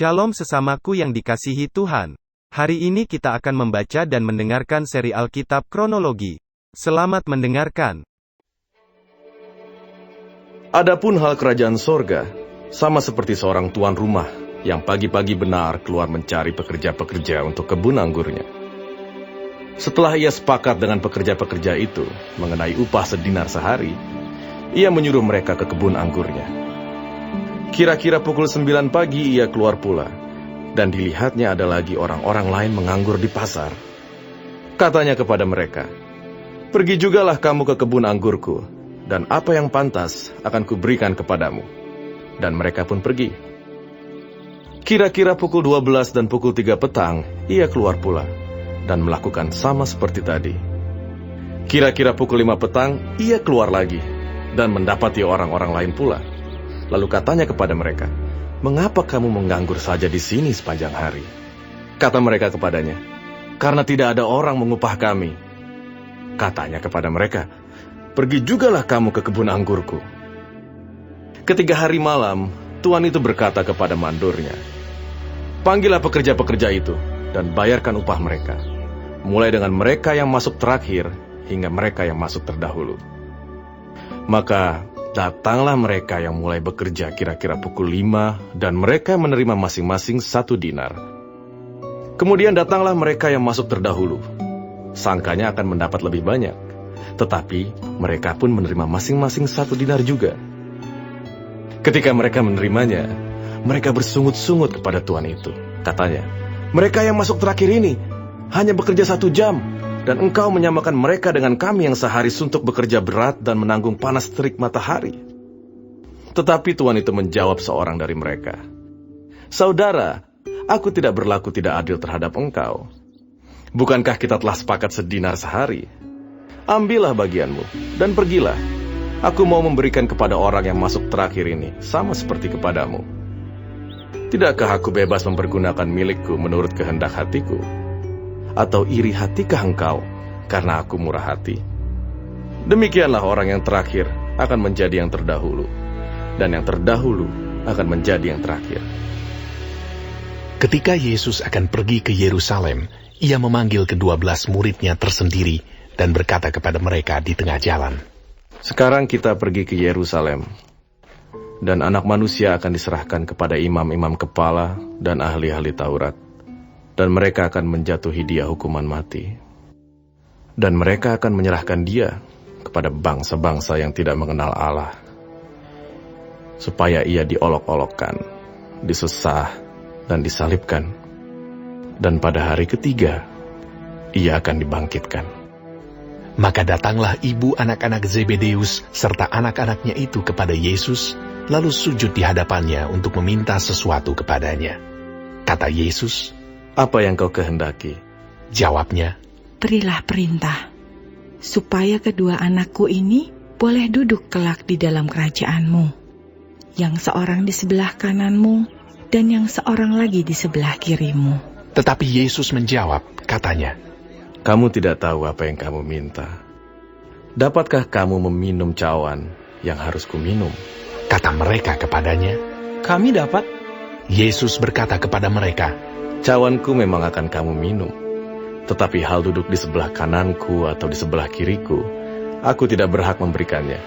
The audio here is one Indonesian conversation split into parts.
Shalom sesamaku yang dikasihi Tuhan. Hari ini kita akan membaca dan mendengarkan seri Alkitab Kronologi. Selamat mendengarkan. Adapun hal kerajaan sorga, sama seperti seorang tuan rumah yang pagi-pagi benar keluar mencari pekerja-pekerja untuk kebun anggurnya. Setelah ia sepakat dengan pekerja-pekerja itu mengenai upah sedinar sehari, ia menyuruh mereka ke kebun anggurnya. Kira-kira pukul 9 pagi ia keluar pula, dan dilihatnya ada lagi orang-orang lain menganggur di pasar. Katanya kepada mereka, "Pergi jugalah kamu ke kebun anggurku, dan apa yang pantas akan kuberikan kepadamu." Dan mereka pun pergi. Kira-kira pukul 12 dan pukul 3 petang, ia keluar pula, dan melakukan sama seperti tadi. Kira-kira pukul 5 petang, ia keluar lagi, dan mendapati orang-orang lain pula. Lalu katanya kepada mereka, "Mengapa kamu menganggur saja di sini sepanjang hari?" Kata mereka kepadanya, "Karena tidak ada orang mengupah kami." Katanya kepada mereka, "Pergi jugalah kamu ke kebun anggurku." Ketika hari malam, tuan itu berkata kepada mandornya, "Panggillah pekerja-pekerja itu, dan bayarkan upah mereka, mulai dengan mereka yang masuk terakhir, hingga mereka yang masuk terdahulu." Maka datanglah mereka yang mulai bekerja kira-kira pukul 5, dan mereka menerima masing-masing 1 dinar. Kemudian datanglah mereka yang masuk terdahulu. Sangkanya akan mendapat lebih banyak, tetapi mereka pun menerima masing-masing 1 dinar juga. Ketika mereka menerimanya, mereka bersungut-sungut kepada tuan itu. Katanya, "Mereka yang masuk terakhir ini hanya bekerja 1 jam, dan engkau menyamakan mereka dengan kami yang sehari suntuk bekerja berat dan menanggung panas terik matahari." Tetapi tuan itu menjawab seorang dari mereka, "Saudara, aku tidak berlaku tidak adil terhadap engkau. Bukankah kita telah sepakat sedinar sehari? Ambillah bagianmu, dan pergilah. Aku mau memberikan kepada orang yang masuk terakhir ini, sama seperti kepadamu. Tidakkah aku bebas mempergunakan milikku menurut kehendak hatiku? Atau iri hatikah engkau, karena aku murah hati?" Demikianlah orang yang terakhir akan menjadi yang terdahulu, dan yang terdahulu akan menjadi yang terakhir. Ketika Yesus akan pergi ke Yerusalem, ia memanggil ke-12 muridnya tersendiri dan berkata kepada mereka di tengah jalan, "Sekarang kita pergi ke Yerusalem, dan Anak Manusia akan diserahkan kepada imam-imam kepala dan ahli-ahli Taurat. Dan mereka akan menjatuhi dia hukuman mati. Dan mereka akan menyerahkan dia kepada bangsa-bangsa yang tidak mengenal Allah, supaya ia diolok-olokkan, disesah, dan disalibkan. Dan pada hari ketiga, ia akan dibangkitkan." Maka datanglah ibu anak-anak Zebedeus serta anak-anaknya itu kepada Yesus, lalu sujud di hadapannya untuk meminta sesuatu kepadanya. Kata Yesus, "Apa yang kau kehendaki?" Jawabnya, "Berilah perintah, supaya kedua anakku ini boleh duduk kelak di dalam kerajaan-Mu, yang seorang di sebelah kananmu, dan yang seorang lagi di sebelah kirimu." Tetapi Yesus menjawab, katanya, "Kamu tidak tahu apa yang kamu minta. Dapatkah kamu meminum cawan yang harus kuminum?" Kata mereka kepadanya, "Kami dapat." Yesus berkata kepada mereka, "Cawanku memang akan kamu minum, tetapi hal duduk di sebelah kananku atau di sebelah kiriku, aku tidak berhak memberikannya.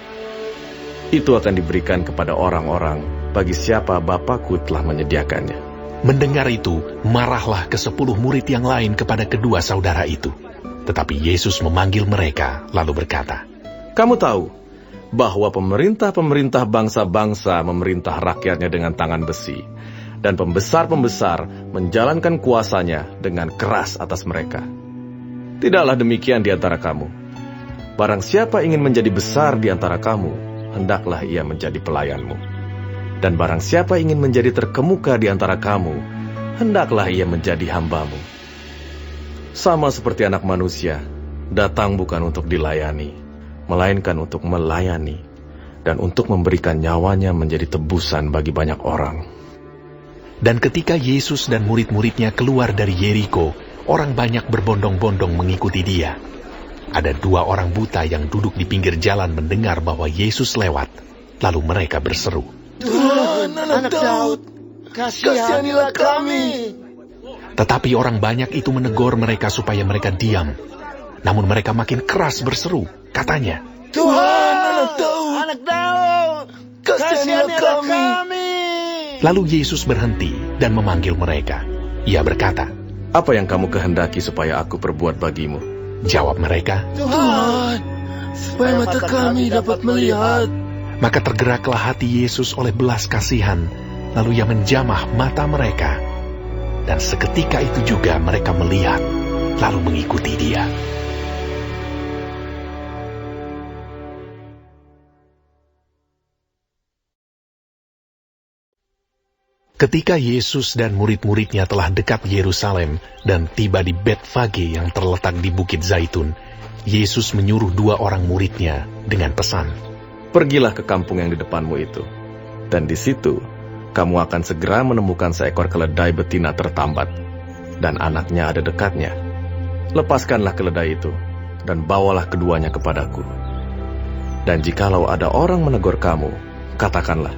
Itu akan diberikan kepada orang-orang bagi siapa Bapakku telah menyediakannya." Mendengar itu, marahlah ke-10 murid yang lain kepada kedua saudara itu. Tetapi Yesus memanggil mereka, lalu berkata, "Kamu tahu bahwa pemerintah-pemerintah bangsa-bangsa memerintah rakyatnya dengan tangan besi, dan pembesar-pembesar menjalankan kuasanya dengan keras atas mereka. Tidaklah demikian di antara kamu. Barang siapa ingin menjadi besar di antara kamu, hendaklah ia menjadi pelayanmu. Dan barang siapa ingin menjadi terkemuka di antara kamu, hendaklah ia menjadi hambamu. Sama seperti Anak Manusia, datang bukan untuk dilayani, melainkan untuk melayani, dan untuk memberikan nyawanya menjadi tebusan bagi banyak orang." Dan ketika Yesus dan murid-muridnya keluar dari Yeriko, orang banyak berbondong-bondong mengikuti dia. Ada 2 orang buta yang duduk di pinggir jalan mendengar bahwa Yesus lewat. Lalu mereka berseru, "Tuhan, Anak Daud, kasihanilah kami. Tetapi orang banyak itu menegur mereka supaya mereka diam. Namun mereka makin keras berseru, katanya, Tuhan, anak Daud, kasihanilah kami. Lalu Yesus berhenti dan memanggil mereka. Ia berkata, Apa yang kamu kehendaki supaya aku perbuat bagimu? jawab mereka, Tuhan, supaya mata kami dapat melihat. maka tergeraklah hati Yesus oleh belas kasihan, lalu ia menjamah mata mereka. Dan seketika itu juga mereka melihat, lalu mengikuti dia. Ketika Yesus dan murid-muridnya telah dekat Yerusalem dan tiba di Betfage yang terletak di Bukit Zaitun, Yesus menyuruh 2 orang muridnya dengan pesan, Pergilah ke kampung yang di depanmu itu, dan di situ kamu akan segera menemukan seekor keledai betina tertambat, dan anaknya ada dekatnya. Lepaskanlah keledai itu, dan bawalah keduanya kepadaku. Dan jikalau ada orang menegur kamu, katakanlah,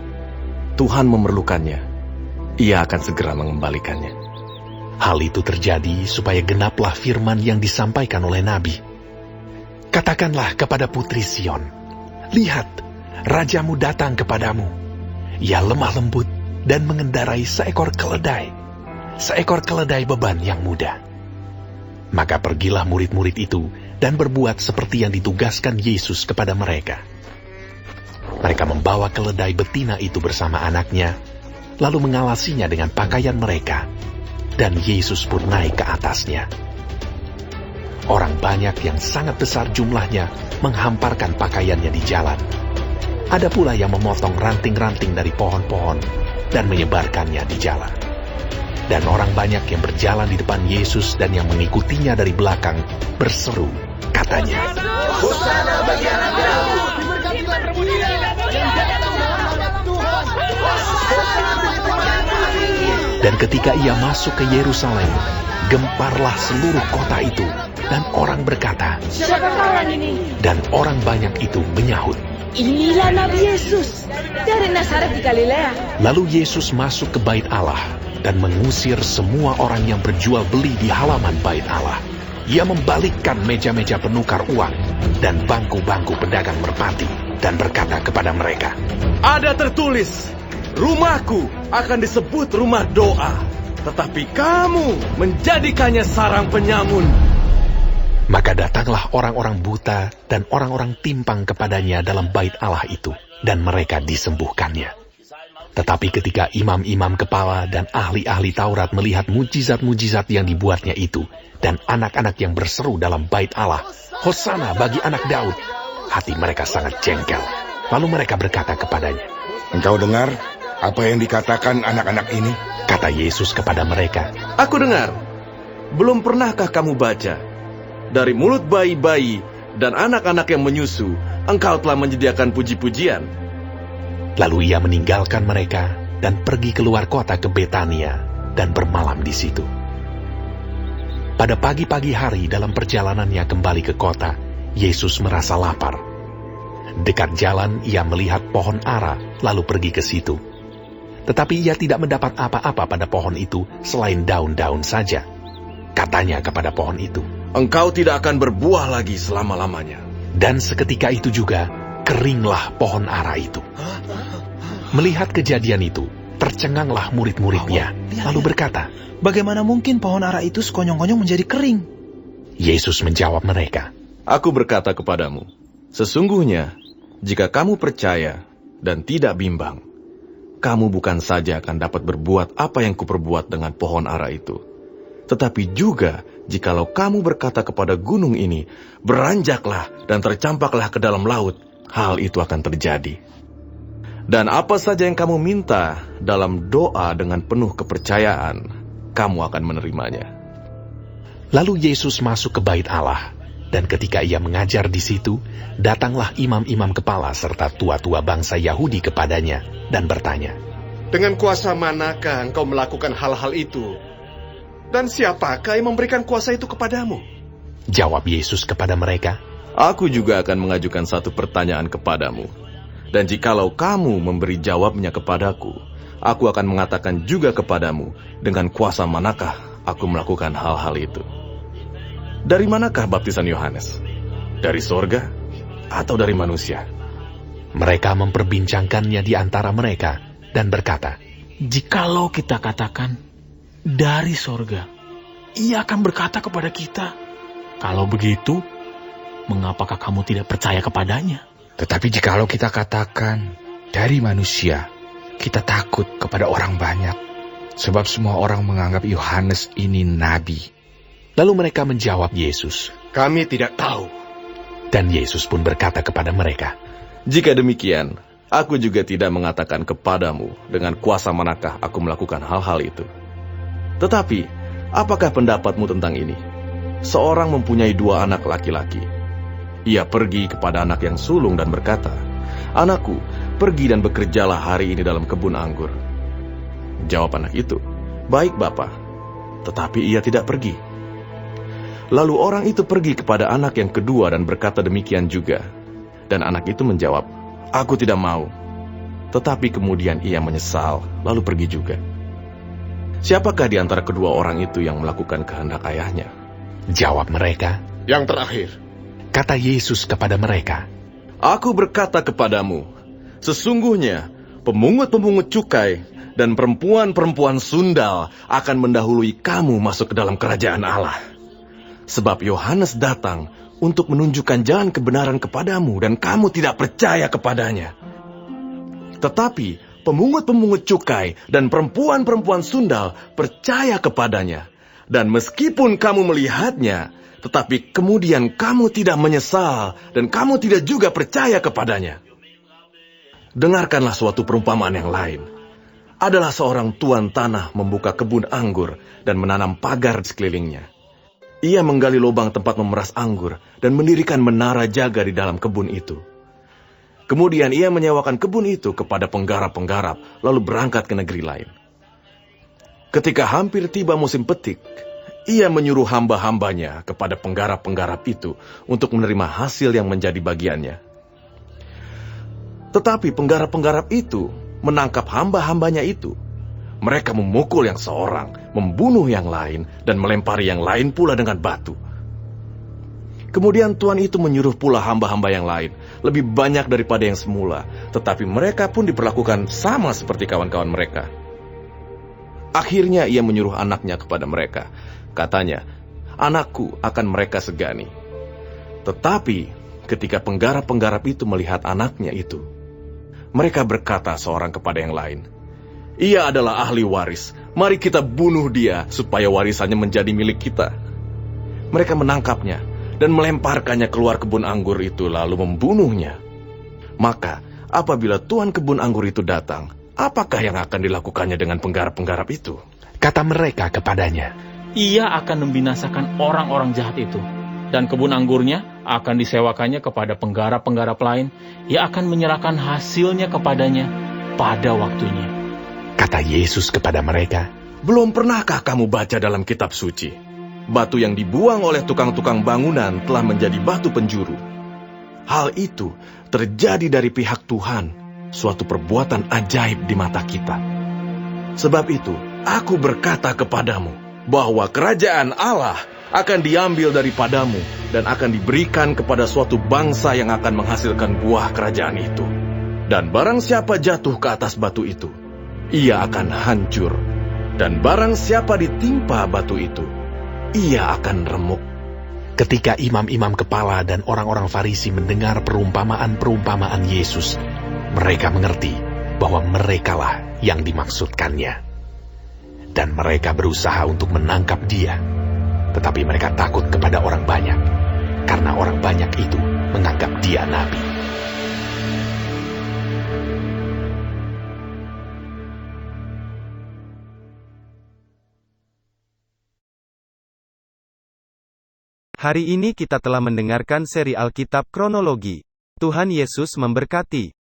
Tuhan memerlukannya, ia akan segera mengembalikannya. hal itu terjadi supaya genaplah firman yang disampaikan oleh Nabi. Katakanlah kepada putri Sion, lihat, rajamu datang kepadamu. Ia lemah lembut dan mengendarai seekor keledai beban yang muda. Maka pergilah murid-murid itu dan berbuat seperti yang ditugaskan Yesus kepada mereka. Mereka membawa keledai betina itu bersama anaknya, lalu mengawasinya dengan pakaian mereka, dan Yesus pun naik ke atasnya. Orang banyak yang sangat besar jumlahnya menghamparkan pakaiannya di jalan. Ada pula yang memotong ranting-ranting dari pohon-pohon dan menyebarkannya di jalan. Dan orang banyak yang berjalan di depan Yesus dan yang mengikutinya dari belakang berseru, katanya, Hosana bagi anak Daud, diberkatilah dia yang datang dalam nama Tuhan. Dan ketika ia masuk ke Yerusalem, gemparlah seluruh kota itu, dan orang berkata, Siapa kawan ini? dan orang banyak itu menyahut. Inilah Nabi Yesus dari Nazaret di Galilea. Lalu Yesus masuk ke bait Allah dan mengusir semua orang yang berjual beli di halaman bait Allah. Ia membalikkan meja-meja penukar uang dan bangku-bangku pedagang merpati dan berkata kepada mereka, Ada tertulis, rumahku akan disebut rumah doa, tetapi kamu menjadikannya sarang penyamun. Maka datanglah orang-orang buta dan orang-orang timpang kepadanya dalam bait Allah itu, dan mereka disembuhkannya. Tetapi ketika imam-imam kepala dan ahli-ahli Taurat melihat mujizat-mujizat yang dibuatnya itu, dan anak-anak yang berseru dalam bait Allah, Hosana bagi anak Daud, hati mereka sangat jengkel. Lalu mereka berkata kepadanya, Engkau dengar apa yang dikatakan anak-anak ini? kata Yesus kepada mereka, Aku dengar, belum pernahkah kamu baca? Dari mulut bayi-bayi dan anak-anak yang menyusu, engkau telah menyediakan puji-pujian. Lalu ia meninggalkan mereka dan pergi keluar kota ke Betania dan bermalam di situ. Pada pagi-pagi hari dalam perjalanannya kembali ke kota, Yesus merasa lapar. Dekat jalan ia melihat pohon ara, lalu pergi ke situ. Tetapi ia tidak mendapat apa-apa pada pohon itu selain daun-daun saja. Katanya kepada pohon itu, Engkau tidak akan berbuah lagi selama-lamanya. dan seketika itu juga keringlah pohon ara itu. Melihat kejadian itu, tercenganglah murid-muridnya, lalu berkata, Bagaimana mungkin pohon ara itu sekonyong-konyong menjadi kering? Yesus menjawab mereka, Aku berkata kepadamu, sesungguhnya, jika kamu percaya dan tidak bimbang, kamu bukan saja akan dapat berbuat apa yang kuperbuat dengan pohon ara itu, tetapi juga jikalau kamu berkata kepada gunung ini, beranjaklah dan tercampaklah ke dalam laut, hal itu akan terjadi. Dan apa saja yang kamu minta dalam doa dengan penuh kepercayaan, kamu akan menerimanya. Lalu Yesus masuk ke bait Allah, dan ketika ia mengajar di situ, datanglah imam-imam kepala serta tua-tua bangsa Yahudi kepadanya dan bertanya, Dengan kuasa manakah engkau melakukan hal-hal itu? Dan siapakah yang memberikan kuasa itu kepadamu? Jawab Yesus kepada mereka, Aku juga akan mengajukan satu pertanyaan kepadamu. Dan jikalau kamu memberi jawabnya kepadaku, aku akan mengatakan juga kepadamu, dengan kuasa manakah aku melakukan hal-hal itu. Dari manakah baptisan Yohanes? Dari sorga atau dari manusia? Mereka memperbincangkannya di antara mereka dan berkata, "Jikalau kita katakan dari sorga, ia akan berkata kepada kita, kalau begitu, mengapakah kamu tidak percaya kepadanya? Tetapi jikalau kita katakan dari manusia, kita takut kepada orang banyak, sebab semua orang menganggap Yohanes ini nabi." Lalu mereka menjawab Yesus. Kami tidak tahu. Dan Yesus pun berkata kepada mereka, Jika demikian, aku juga tidak mengatakan kepadamu dengan kuasa manakah aku melakukan hal-hal itu. Tetapi, apakah pendapatmu tentang ini? Seorang mempunyai 2 anak laki-laki. Ia pergi kepada anak yang sulung dan berkata, "Anakku, pergi dan bekerjalah hari ini dalam kebun anggur." Jawab anak itu, "Baik, Bapa." Tetapi ia tidak pergi. Lalu orang itu pergi kepada anak yang kedua dan berkata demikian juga. Dan anak itu menjawab, "Aku tidak mau." Tetapi kemudian ia menyesal, lalu pergi juga. Siapakah di antara kedua orang itu yang melakukan kehendak ayahnya? Jawab mereka. Yang terakhir. Kata Yesus kepada mereka, Aku berkata kepadamu, sesungguhnya pemungut-pemungut cukai dan perempuan-perempuan sundal akan mendahului kamu masuk ke dalam kerajaan Allah. Sebab Yohanes datang untuk menunjukkan jalan kebenaran kepadamu dan kamu tidak percaya kepadanya. Tetapi pemungut-pemungut cukai dan perempuan-perempuan sundal percaya kepadanya. Dan meskipun kamu melihatnya, tetapi kemudian kamu tidak menyesal dan kamu tidak juga percaya kepadanya. Dengarkanlah suatu perumpamaan yang lain. Adalah seorang tuan tanah membuka kebun anggur dan menanam pagar di sekelilingnya. Ia menggali lubang tempat memeras anggur dan mendirikan menara jaga di dalam kebun itu. Kemudian ia menyewakan kebun itu kepada penggarap-penggarap, lalu berangkat ke negeri lain. Ketika hampir tiba musim petik, ia menyuruh hamba-hambanya kepada penggarap-penggarap itu untuk menerima hasil yang menjadi bagiannya. Tetapi penggarap-penggarap itu menangkap hamba-hambanya itu. Mereka memukul yang seorang, membunuh yang lain, dan melempari yang lain pula dengan batu. Kemudian tuan itu menyuruh pula hamba-hamba yang lain, lebih banyak daripada yang semula, tetapi mereka pun diperlakukan sama seperti kawan-kawan mereka. Akhirnya ia menyuruh anaknya kepada mereka. Katanya, "Anakku akan mereka segani." Tetapi ketika penggarap-penggarap itu melihat anaknya itu, mereka berkata seorang kepada yang lain, "Ia adalah ahli waris. Mari kita bunuh dia supaya warisannya menjadi milik kita." Mereka menangkapnya dan melemparkannya keluar kebun anggur itu lalu membunuhnya. Maka apabila tuan kebun anggur itu datang, apakah yang akan dilakukannya dengan penggarap-penggarap itu? Kata mereka kepadanya, Ia akan membinasakan orang-orang jahat itu, dan kebun anggurnya akan disewakannya kepada penggarap-penggarap lain. Ia akan menyerahkan hasilnya kepadanya pada waktunya. Kata Yesus kepada mereka, Belum pernahkah kamu baca dalam kitab suci? Batu yang dibuang oleh tukang-tukang bangunan telah menjadi batu penjuru. Hal itu terjadi dari pihak Tuhan, suatu perbuatan ajaib di mata kita. Sebab itu, aku berkata kepadamu, bahwa kerajaan Allah akan diambil daripadamu dan akan diberikan kepada suatu bangsa yang akan menghasilkan buah kerajaan itu. Dan barang siapa jatuh ke atas batu itu, ia akan hancur. Dan barang siapa ditimpa batu itu, ia akan remuk. ketika imam-imam kepala dan orang-orang Farisi mendengar perumpamaan-perumpamaan Yesus, mereka mengerti bahwa merekalah yang dimaksudkannya. Dan mereka berusaha untuk menangkap dia. Tetapi mereka takut kepada orang banyak, karena orang banyak itu menganggap dia nabi. Hari ini kita telah mendengarkan seri Alkitab Kronologi. Tuhan Yesus memberkati.